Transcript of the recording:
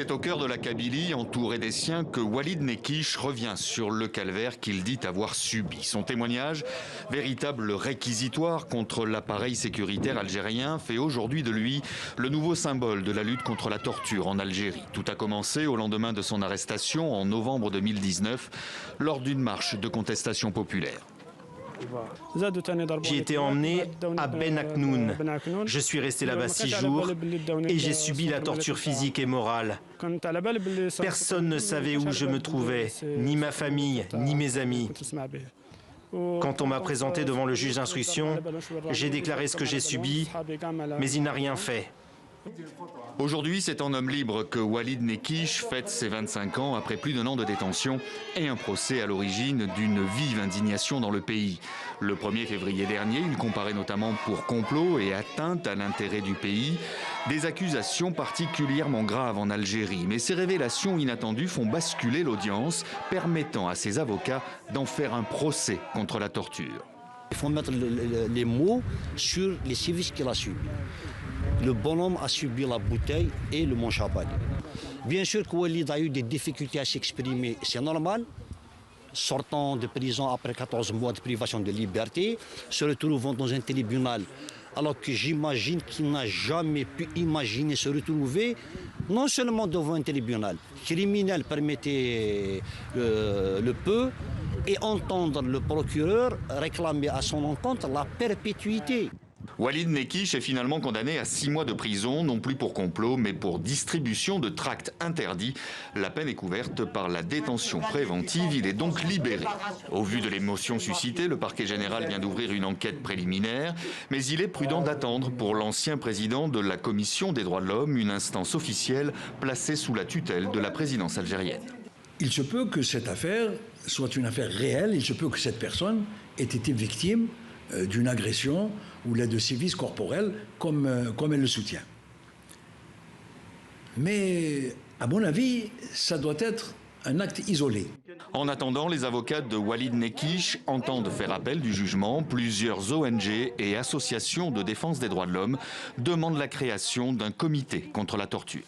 C'est au cœur de la Kabylie, entouré des siens, que Walid Nekich revient sur le calvaire qu'il dit avoir subi. Son témoignage, véritable réquisitoire contre l'appareil sécuritaire algérien, fait aujourd'hui de lui le nouveau symbole de la lutte contre la torture en Algérie. Tout a commencé au lendemain de son arrestation en novembre 2019, lors d'une marche de contestation populaire. J'ai été emmené à Ben Aknoun. Je suis resté là-bas 6 jours et j'ai subi la torture physique et morale. Personne ne savait où je me trouvais, ni ma famille, ni mes amis. Quand on m'a présenté devant le juge d'instruction, j'ai déclaré ce que j'ai subi, mais il n'a rien fait. Aujourd'hui, c'est en homme libre que Walid Nekich fête ses 25 ans après plus d'1 an de détention et un procès à l'origine d'une vive indignation dans le pays. Le 1er février dernier, il comparait notamment pour complot et atteinte à l'intérêt du pays, des accusations particulièrement graves en Algérie. Mais ces révélations inattendues font basculer l'audience, permettant à ses avocats d'en faire un procès contre la torture. Il faut mettre les mots sur les sévices qu'il a subis. Le bonhomme a subi la bouteille et le manche à balles. Bien sûr que Walid a eu des difficultés à s'exprimer, c'est normal. Sortant de prison après 14 mois de privation de liberté, se retrouvant dans un tribunal, alors que j'imagine qu'il n'a jamais pu imaginer se retrouver non seulement devant un tribunal criminel, permettez le peu, et entendre le procureur réclamer à son encontre la perpétuité. Walid Nekich est finalement condamné à 6 mois de prison, non plus pour complot, mais pour distribution de tracts interdits. La peine est couverte par la détention préventive, il est donc libéré. Au vu de l'émotion suscitée, le parquet général vient d'ouvrir une enquête préliminaire, mais il est prudent d'attendre pour l'ancien président de la Commission des droits de l'homme, une instance officielle placée sous la tutelle de la présidence algérienne. Il se peut que cette affaire soit une affaire réelle, il se peut que cette personne ait été victime d'une agression ou de sévices corporels comme elle le soutient. Mais à mon avis, ça doit être un acte isolé. En attendant, les avocats de Walid Nekich entendent faire appel du jugement. Plusieurs ONG et associations de défense des droits de l'homme demandent la création d'un comité contre la torture.